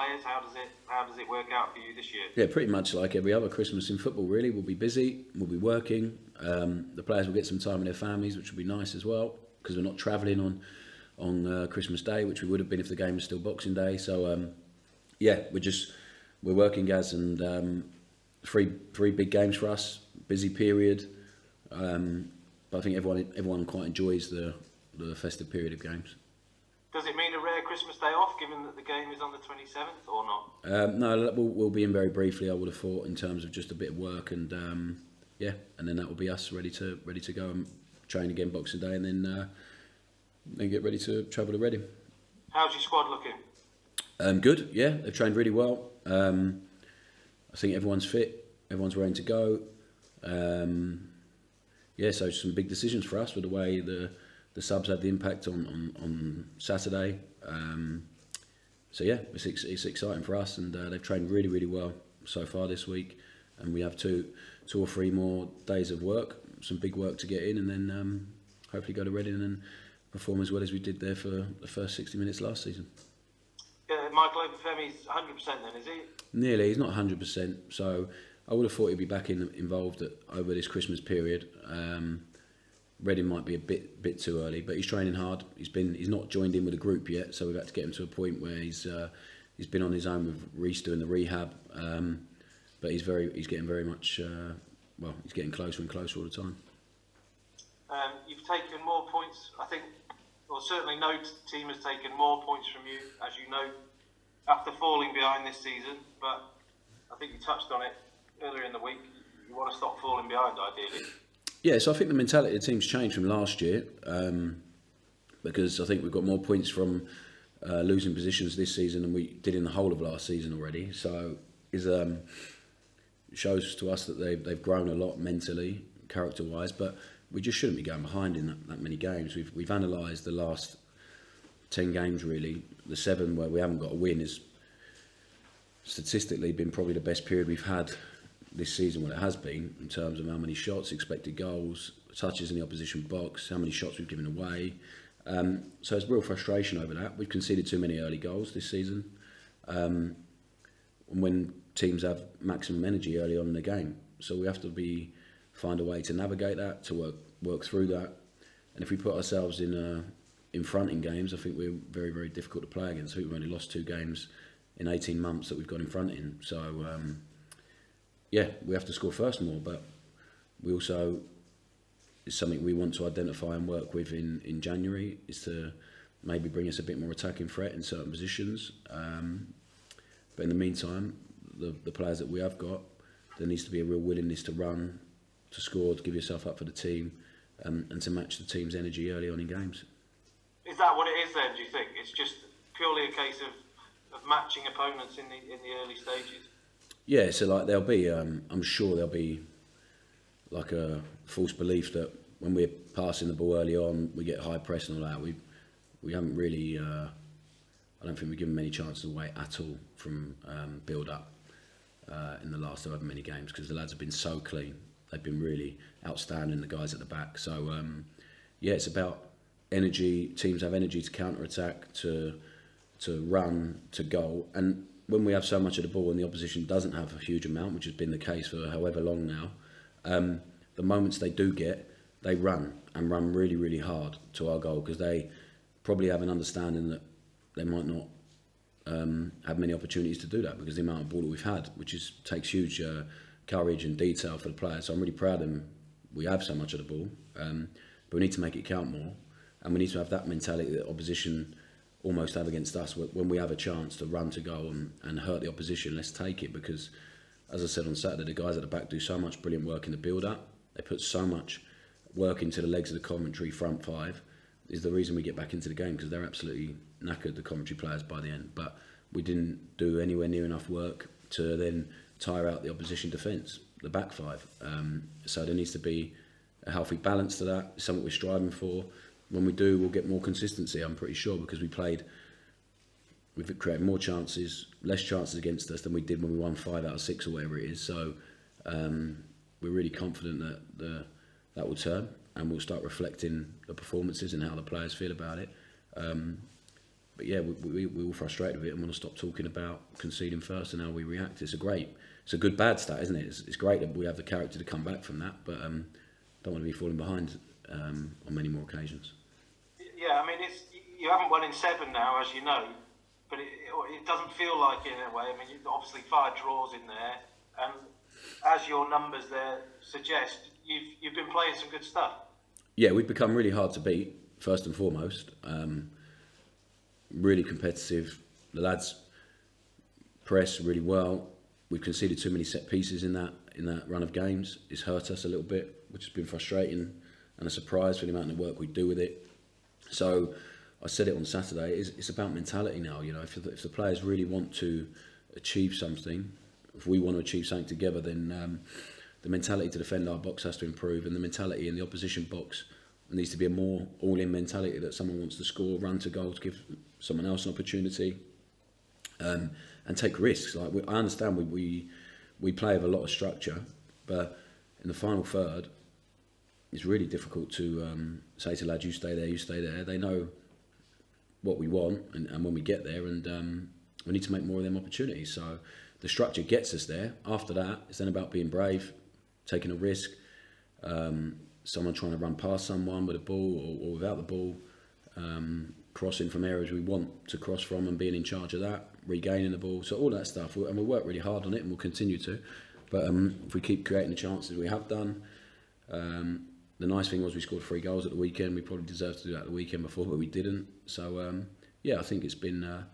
players? How does it work out for you this year? Yeah, pretty much like every other Christmas in football, really. We'll be busy, we'll be working. The players will get some time with their families, which will be nice as well, because we're not travelling on Christmas Day, which we would have been if the game was still Boxing Day. So, we're working, Gaz, and three big games for us, busy period. But I think everyone quite enjoys the festive period of games. Does it mean a rare Christmas Day off, given that the game is on the 27th, or not? No, we'll be in very briefly, I would have thought, in terms of just a bit of work, and and then that will be us ready to go and train again Boxing Day, and then get ready to travel to Reading. How's your squad looking? Good, yeah, they've trained really well. I think everyone's fit, everyone's ready to go. So some big decisions for us with the way the subs had the impact on Saturday. It's exciting for us, and they've trained really, really well so far this week, and we have two or three more days of work, some big work to get in, and then hopefully go to Reading and perform as well as we did there for the first 60 minutes last season. Michael Obafemi's 100% then, is he? Nearly, he's not 100%, so I would have thought he'd be back involved over this Christmas period. Reading might be a bit too early, but he's training hard. He's not joined in with a group yet, so we've had to get him to a point where he's been on his own with Reece doing the rehab. But he's getting very much he's getting closer and closer all the time. You've taken more points, I think, or certainly no team has taken more points from you, as you know, after falling behind this season. But I think you touched on it earlier in the week. You want to stop falling behind, ideally. Yeah, so I think the mentality of the team's changed from last year, because I think we've got more points from losing positions this season than we did in the whole of last season already. So it shows to us that they've grown a lot mentally, character-wise, but we just shouldn't be going behind in that many games. We've analysed the last 10 games, really. The 7 where we haven't got a win is statistically been probably the best period we've had this season, what it has been, in terms of how many shots, expected goals, touches in the opposition box, how many shots we've given away. So there's real frustration over that. We've conceded too many early goals this season. And when teams have maximum energy early on in the game, so we have to find a way to navigate that, to work through that. And if we put ourselves in front in games, I think we're very, very difficult to play against. I think we've only lost 2 games in 18 months that we've got in front in. So we have to score first more, but we also, it's something we want to identify and work with in January, is to maybe bring us a bit more attacking threat in certain positions. But in the meantime, the players that we have got, there needs to be a real willingness to run, to score, to give yourself up for the team, and to match the team's energy early on in games. Is that what it is then, do you think? It's just purely a case of matching opponents in the early stages? Yeah, so like there'll be, I'm sure there'll be like a false belief that when we're passing the ball early on, we get high press and all that. We haven't really, I don't think we've given many chances away at all from build up in the last however many games, because the lads have been so clean. They've been really outstanding, the guys at the back. So it's about energy. Teams have energy to counter attack, to run, to goal, and when we have so much of the ball and the opposition doesn't have a huge amount, which has been the case for however long now, the moments they do get, they run really, really hard to our goal, because they probably have an understanding that they might not have many opportunities to do that, because the amount of ball that we've had, which takes huge courage and detail for the players. So I'm really proud of them. We have so much of the ball, but we need to make it count more, and we need to have that mentality that opposition almost have against us. When we have a chance to run to goal and hurt the opposition, let's take it, because as I said on Saturday, the guys at the back do so much brilliant work in the build-up. They put so much work into the legs of the commentary front 5, is the reason we get back into the game, because they're absolutely knackered, the commentary players, by the end. But we didn't do anywhere near enough work to then tire out the opposition defence, the back 5. So there needs to be a healthy balance to that. It's something we're striving for. When we do, we'll get more consistency, I'm pretty sure, because we've created more chances, less chances against us than we did when we won 5 out of 6 or whatever it is. So we're really confident that that will turn, and we'll start reflecting the performances and how the players feel about it. yeah, we're all frustrated with it and want to stop talking about conceding first and how we react. It's a good bad stat, isn't it? It's great that we have the character to come back from that, but don't want to be falling behind on many more occasions. Yeah, I mean, you haven't won in 7 now, as you know, but it doesn't feel like it in a way. I mean, you've obviously 5 draws in there, and as your numbers there suggest, you've been playing some good stuff. Yeah, we've become really hard to beat, first and foremost. Really competitive. The lads press really well. We've conceded too many set pieces in that run of games. It's hurt us a little bit, which has been frustrating and a surprise for the amount of work we do with it. So I said it on Saturday. It's about mentality now. You know, if the players really want to achieve something, if we want to achieve something together, then the mentality to defend our box has to improve, and the mentality in the opposition box needs to be a more all-in mentality, that someone wants to score, run to goal to give someone else an opportunity, and take risks. Like I understand we play with a lot of structure, but in the final third, it's really difficult to say to lads, you stay there, you stay there. They know what we want, and when we get there, and we need to make more of them opportunities. So the structure gets us there. After that, it's then about being brave, taking a risk. Someone trying to run past someone with a ball or without the ball, crossing from areas we want to cross from and being in charge of that, regaining the ball. So all that stuff, and we work really hard on it and we'll continue to. But if we keep creating the chances we have done, the nice thing was we scored 3 goals at the weekend. We probably deserved to do that the weekend before, but we didn't. So yeah, I think it's been a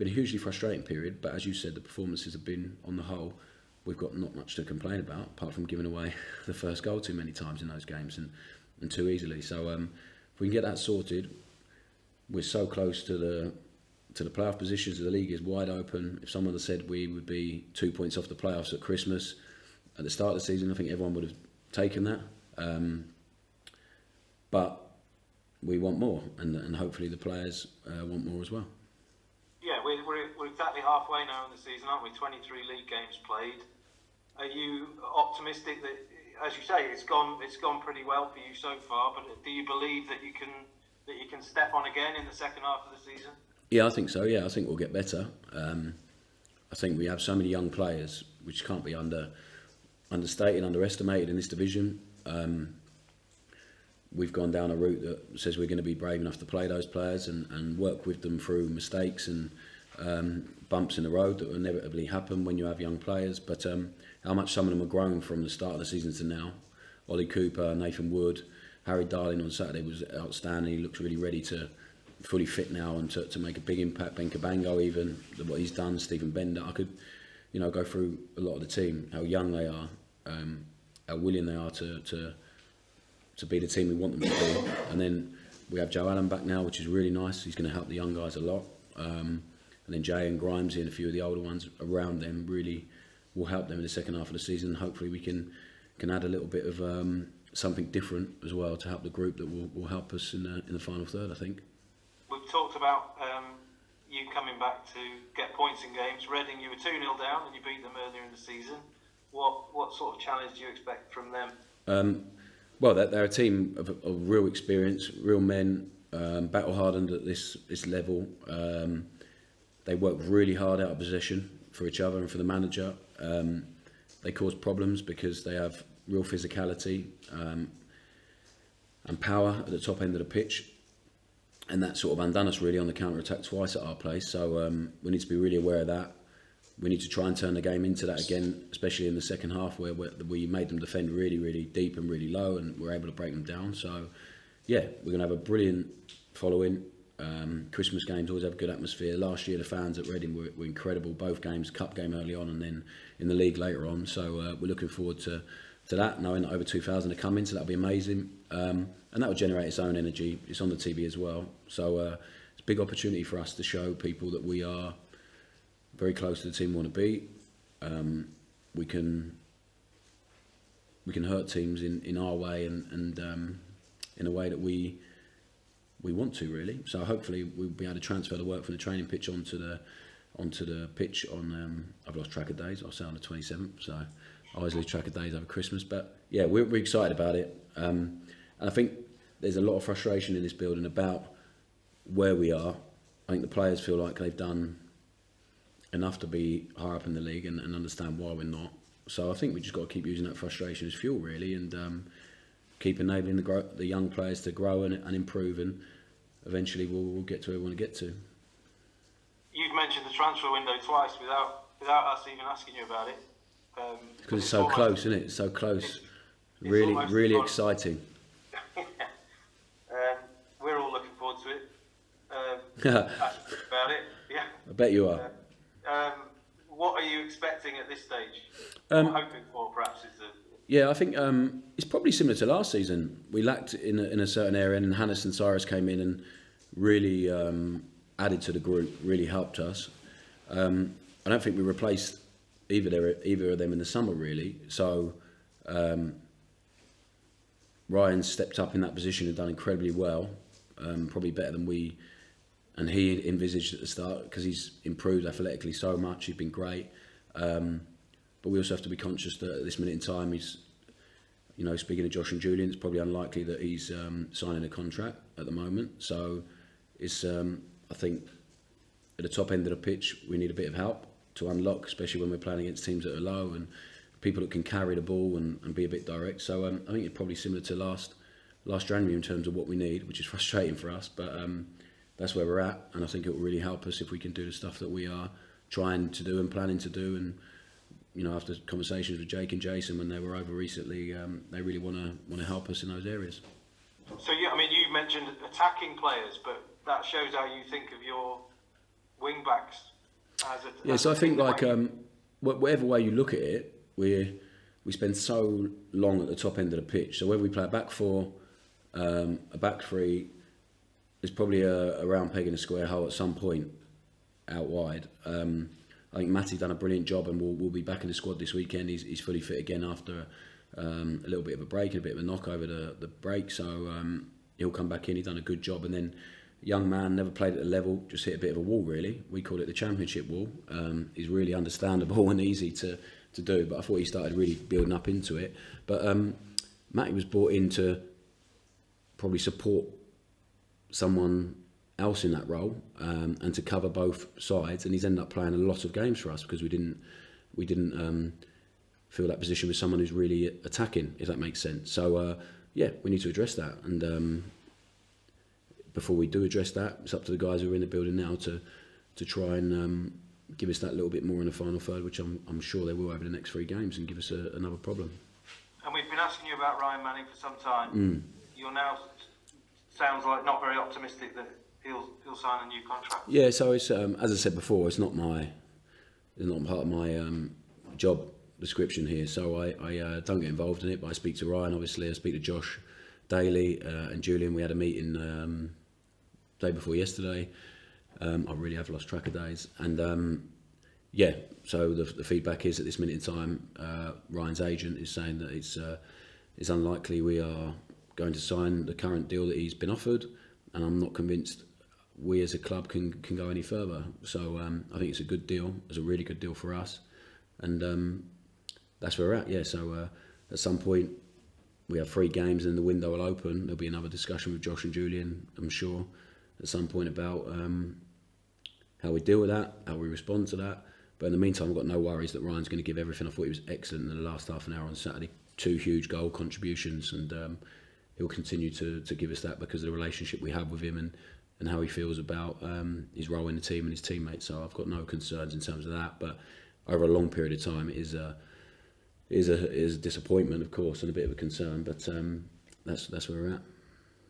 hugely frustrating period. But as you said, the performances have been, on the whole, we've got not much to complain about, apart from giving away the first goal too many times in those games and too easily. So if we can get that sorted, we're so close to the playoff positions. The league is wide open. If someone had said we would be 2 points off the playoffs at Christmas at the start of the season, I think everyone would have taken that. But we want more, and hopefully the players want more as well. Yeah, we're exactly halfway now in the season, aren't we? 23 league games played. Are you optimistic that, as you say, it's gone pretty well for you so far? But do you believe that you can step on again in the second half of the season? Yeah, I think so. Yeah, I think we'll get better. I think we have so many young players, which can't be understated, underestimated in this division. We've gone down a route that says we're going to be brave enough to play those players and work with them through mistakes and bumps in the road that will inevitably happen when you have young players. But how much some of them have grown from the start of the season to now. Ollie Cooper, Nathan Wood, Harry Darling on Saturday was outstanding. He looks really ready to fully fit now and to make a big impact. Ben Cabango, even what he's done. Stephen Bender. I could, go through a lot of the team, how young they are, how willing they are to be the team we want them to be. And then we have Joe Allen back now, which is really nice. He's going to help the young guys a lot. And then Jay and Grimesy and a few of the older ones around them really will help them in the second half of the season. Hopefully we can add a little bit of something different as well to help the group that will help us in the final third, I think. We've talked about you coming back to get points in games. Reading, you were 2-0 down and you beat them earlier in the season. What sort of challenge do you expect from them? Well, they're a team of real experience, real men, battle hardened at this level. They work really hard out of possession for each other and for the manager. They cause problems because they have real physicality and power at the top end of the pitch. And that sort of undone us really on the counter-attack twice at our place. So we need to be really aware of that. We need to try and turn the game into that again, especially in the second half where we made them defend really, really deep and really low and we're able to break them down. So, yeah, we're going to have a brilliant following. Christmas games always have a good atmosphere. Last year the fans at Reading were incredible, both games, cup game early on and then in the league later on. So we're looking forward to that, knowing that over 2,000 are coming, so that'll be amazing. And that will generate its own energy. It's on the TV as well. So it's a big opportunity for us to show people that we are very close to the team we want to be. We can hurt teams in our way and in a way that we want to really. So hopefully we'll be able to transfer the work from the training pitch onto the pitch on. I've lost track of days. I'll say on the 27th. So I always lose track of days over Christmas. But yeah, we're excited about it. And I think there's a lot of frustration in this building about where we are. I think the players feel like they've done enough to be higher up in the league and understand why we're not. So I think we just got to keep using that frustration as fuel, really, and keep enabling the young players to grow and improve, and eventually we'll get to where we want to get to. You've mentioned the transfer window twice without us even asking you about it. Because it's so close, isn't it? It's so close. It's really exciting. We're all looking forward to it. About it, yeah. I bet you are. What are you expecting at this stage? Hoping for, perhaps, is the... Yeah, I think it's probably similar to last season. We lacked in a certain area, and Hannes and Cyrus came in and really added to the group, really helped us. I don't think we replaced either of them in the summer, really. So Ryan stepped up in that position and done incredibly well, probably better than we and he envisaged at the start, because he's improved athletically so much. He's been great. But we also have to be conscious that at this minute in time, he's, speaking of Josh and Julian, it's probably unlikely that he's signing a contract at the moment. So it's, I think, at the top end of the pitch, we need a bit of help to unlock, especially when we're playing against teams that are low and people that can carry the ball and be a bit direct. So I think it's probably similar to last January in terms of what we need, which is frustrating for us. But that's where we're at, and I think it will really help us if we can do the stuff that we are trying to do and planning to do. And after conversations with Jake and Jason when they were over recently, they really want to help us in those areas. So you mentioned attacking players, but that shows how you think of your wing backs. So I think whatever way you look at it, we spend so long at the top end of the pitch. So whether we play a back four, a back three, there's probably a round peg in a square hole at some point out wide. I think Matty's done a brilliant job, and we'll be back in the squad this weekend. He's fully fit again after a little bit of a break and a bit of a knock over the break. So he'll come back in. He's done a good job. And then young man, never played at the level, just hit a bit of a wall, really. We call it the championship wall. He's really understandable and easy to do, but I thought he started really building up into it. But Matty was brought in to probably support someone else in that role, and to cover both sides, and he's ended up playing a lot of games for us because we didn't fill that position with someone who's really attacking, if that makes sense. So we need to address that, and before we do address that, it's up to the guys who are in the building now to try and give us that little bit more in the final third, which I'm sure they will over the next 3 games, and give us another problem. And we've been asking you about Ryan Manning for some time. You're now sounds like not very optimistic that he'll sign a new contract. Yeah, so it's as I said before, it's not part of my job description here. So I don't get involved in it, but I speak to Ryan. Obviously, I speak to Josh daily, and Julian. We had a meeting day before yesterday. I really have lost track of days, and so the feedback is at this minute in time, Ryan's agent is saying that it's unlikely we are going to sign the current deal that he's been offered, and I'm not convinced we as a club can go any further. So I think it's a good deal. It's a really good deal for us, and that's where we're at. Yeah. So at some point we have 3 games and the window will open. There'll be another discussion with Josh and Julian, I'm sure, at some point about how we deal with that, how we respond to that. But in the meantime, I've got no worries that Ryan's going to give everything. I thought he was excellent in the last half an hour on Saturday. 2 huge goal contributions, and he'll continue to give us that because of the relationship we have with him and how he feels about his role in the team and his teammates. So I've got no concerns in terms of that. But over a long period of time, it is a disappointment, of course, and a bit of a concern. But that's where we're at.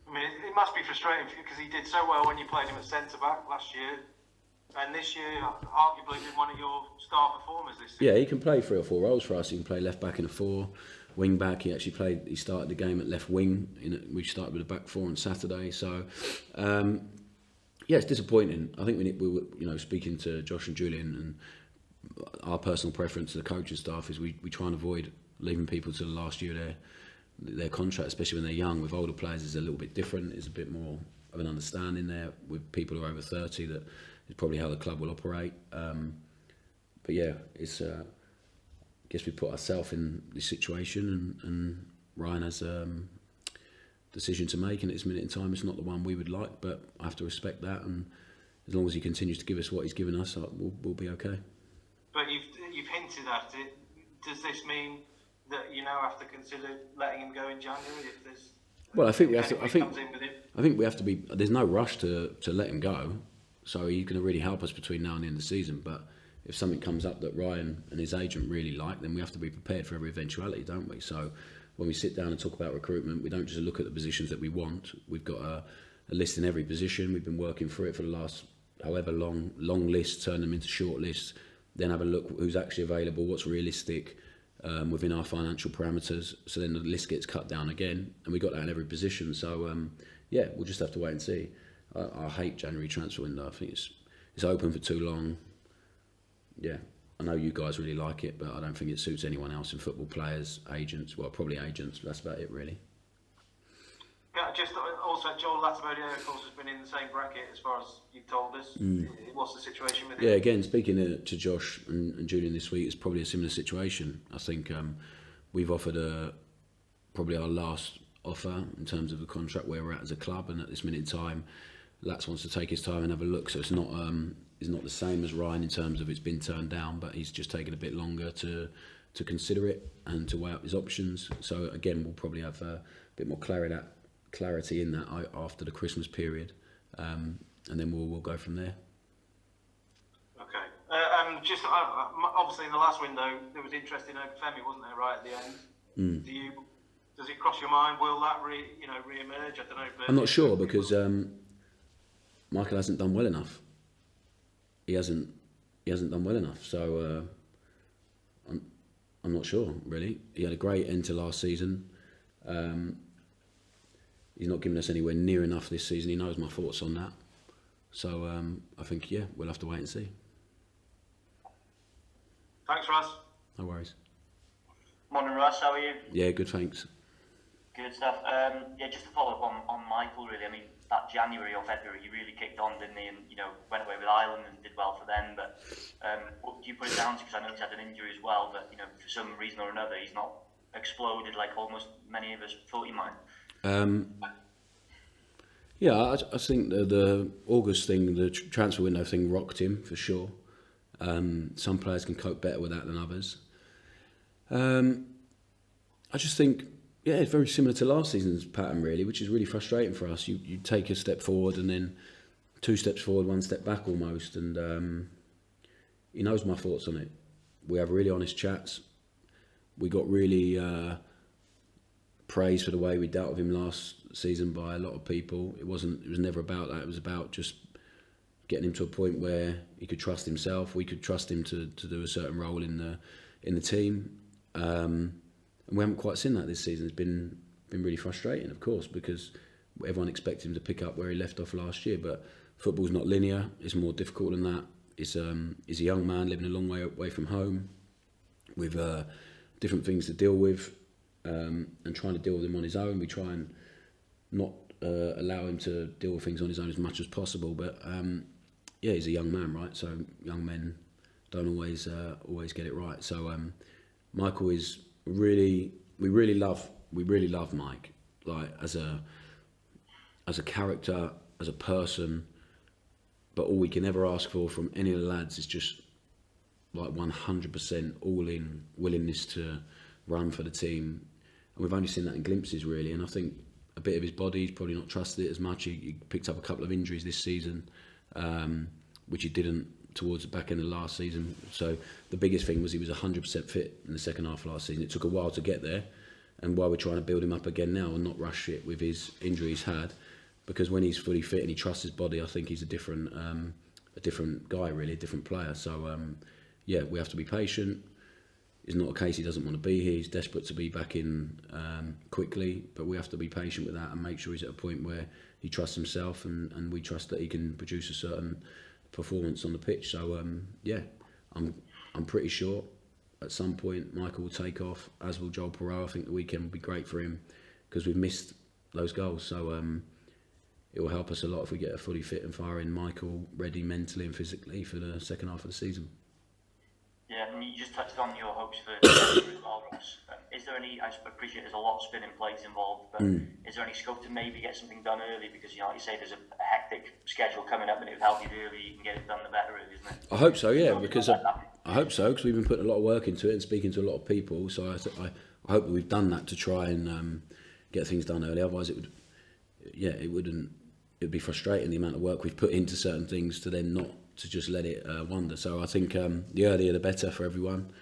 I mean, it must be frustrating for you because he did so well when you played him at centre back last year, and this year, arguably, been one of your star performers this season. Yeah, he can play 3 or 4 roles for us. He can play left back in a 4. Wing back, he started the game at left wing. We started with a back 4 on Saturday, so it's disappointing. I think we were speaking to Josh and Julian, and our personal preference to the coaching staff is we try and avoid leaving people to the last year of their contract, especially when they're young. With older players, it's a little bit different. It's a bit more of an understanding there. With people who are over 30, that is probably how the club will operate. But yeah, it's. I guess we put ourselves in this situation, and Ryan has a decision to make, and at this minute in time it's not the one we would like, but I have to respect that, and as long as he continues to give us what he's given us, we'll be okay. But you've hinted at it. Does this mean that you now have to consider letting him go in January if there's? Well, I think we have to. I think we have to be. There's no rush to let him go, so he's going to really help us between now and the end of the season. But if something comes up that Ryan and his agent really like, then we have to be prepared for every eventuality, don't we? So when we sit down and talk about recruitment, we don't just look at the positions that we want. We've got a list in every position. We've been working through it for the last however long lists, turn them into short lists, then have a look who's actually available, what's realistic within our financial parameters. So then the list gets cut down again, and we got that in every position. So yeah, we'll just have to wait and see. I hate January transfer window. I think it's open for too long. Yeah, I know you guys really like it, but I don't think it suits anyone else in football, players, agents. Well, probably agents. That's about it, really. Yeah, just also Joel Latibeaudiere, of course, has been in the same bracket as far as you've told us. What's the situation with him? Yeah, again, speaking to Josh and Julian this week, it's probably a similar situation. I think we've offered probably our last offer in terms of the contract where we're at as a club, and at this minute in time, Lats wants to take his time and have a look. So it's not the same as Ryan in terms of it's been turned down, but he's just taken a bit longer to consider it and to weigh up his options. So again, we'll probably have a bit more clarity in that after the Christmas period, and then we'll go from there. Okay. Just obviously in the last window there was interest in Femi, wasn't there? Right at the end. Does it cross your mind? Will that re-emerge? I don't know. But I'm not sure because Michael hasn't done well enough. He hasn't done well enough. So I'm not sure really. He had a great end to last season. He's not given us anywhere near enough this season. He knows my thoughts on that. So I think, yeah, we'll have to wait and see. Thanks, Russ. No worries. Morning, Russ. How are you? Yeah, good, thanks. Good stuff. Yeah, just to follow up on Michael, really. I mean, that January or February, he really kicked on, didn't he? And, went away with Ireland and did well for them. But what do you put it down to? Because I know he's had an injury as well. But, for some reason or another, he's not exploded like almost many of us thought he might. Yeah, I think the August thing, the transfer window thing, rocked him for sure. Some players can cope better with that than others. I just think, yeah, it's very similar to last season's pattern, really, which is really frustrating for us. You take a step forward and then 2 steps forward, 1 step back almost. And he knows my thoughts on it. We have really honest chats. We got really praised for the way we dealt with him last season by a lot of people. It was never about that. It was about just getting him to a point where he could trust himself. We could trust him to do a certain role in the team. And we haven't quite seen that this season. It's been really frustrating, of course, because everyone expected him to pick up where he left off last year. But football's not linear. It's more difficult than that. He's a young man living a long way away from home with different things to deal with, and trying to deal with them on his own. We try and not allow him to deal with things on his own as much as possible. But yeah, he's a young man, right? So young men don't always get it right. So Michael is we really love Mike, like as a character, as a person. But all we can ever ask for from any of the lads is just like 100% all-in willingness to run for the team. And we've only seen that in glimpses, really. And I think a bit of his body, he's probably not trusted it as much. He picked up a couple of injuries this season, which he didn't towards the back end of last season. So the biggest thing was he was 100% fit in the second half of last season. It took a while to get there, and while we're trying to build him up again now and not rush it with his injury he's had, because when he's fully fit and he trusts his body, I think he's a different guy, really, a different player. So yeah, we have to be patient. It's not a case he doesn't want to be here. He's desperate to be back in quickly, but we have to be patient with that and make sure he's at a point where he trusts himself and we trust that he can produce a certain performance on the pitch. So yeah, I'm pretty sure at some point Michael will take off, as will Joel Perot. I think the weekend will be great for him because we've missed those goals. So it will help us a lot if we get a fully fit and firing Michael ready mentally and physically for the second half of the season. Yeah, and you just touched on your hopes for January as well, Ross. Is there any? I appreciate there's a lot of spinning plates involved, but is there any scope to maybe get something done early? Because like you say, there's a hectic schedule coming up, and it would help you the earlier you can get it done, the better, really, isn't it? I hope so, yeah, because I hope so, because we've been putting a lot of work into it and speaking to a lot of people. So I hope that we've done that to try and get things done early. Otherwise, it'd be frustrating the amount of work we've put into certain things to then not to just let it wander. So I think the earlier the better for everyone.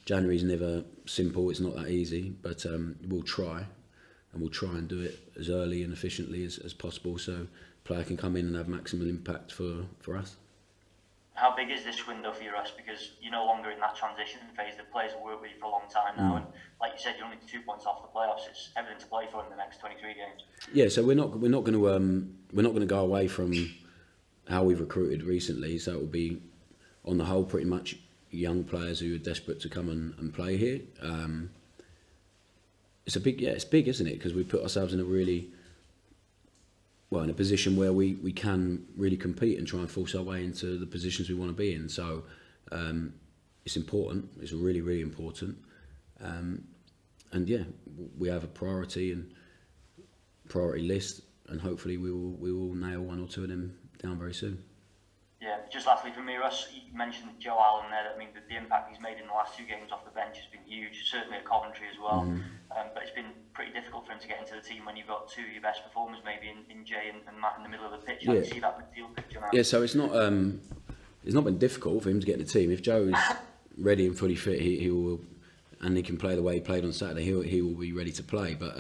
January's never simple, it's not that easy, but we'll try and do it as early and efficiently as possible so player can come in and have maximum impact for us. How big is this window for you, Russ? Because you're no longer in that transition phase. The players will work with you for a long time now, and like you said, you're only 2 points off the playoffs. It's everything to play for in the next 23 games. Yeah, so we're not going to go away from how we've recruited recently. So it will be, on the whole, pretty much young players who are desperate to come and play here. It's big, isn't it? Because we put ourselves in in a position where we can really compete and try and force our way into the positions we want to be in. So it's important. It's really, really important. And yeah, we have a priority list, and hopefully we will nail one or two of them down very soon. Yeah, just lastly from me, Russ, you mentioned Joe Allen there. I mean, the impact he's made in the last 2 games off the bench has been huge, certainly at Coventry as well. But it's been pretty difficult for him to get into the team when you've got 2 of your best performers, maybe in Jay and Matt in the middle of the pitch. How do you see that midfield picture now? Yeah, so it's not been difficult for him to get in the team. If Joe is ready and fully fit, he will, and he can play the way he played on Saturday, he will be ready to play. But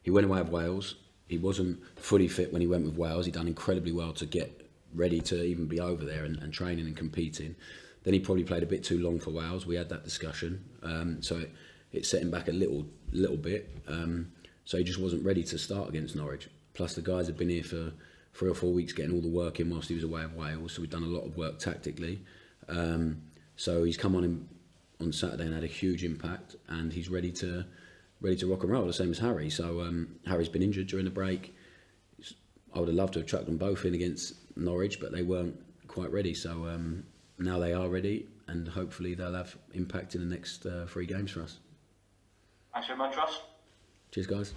he went away with Wales. He wasn't fully fit when he went with Wales. He done incredibly well to get ready to even be over there and training and competing. Then he probably played a bit too long for Wales. We had that discussion, so it set him back a little bit. So he just wasn't ready to start against Norwich. Plus the guys had been here for 3 or 4 weeks getting all the work in whilst he was away with Wales. So we've done a lot of work tactically. So he's come on Saturday and had a huge impact, and he's ready to rock and roll, the same as Harry. So Harry's been injured during the break. I would have loved to have chucked them both in against Norwich, but they weren't quite ready. So now they are ready, and hopefully they'll have impact in the next 3 games for us. Thanks very much, Ross. Cheers, guys.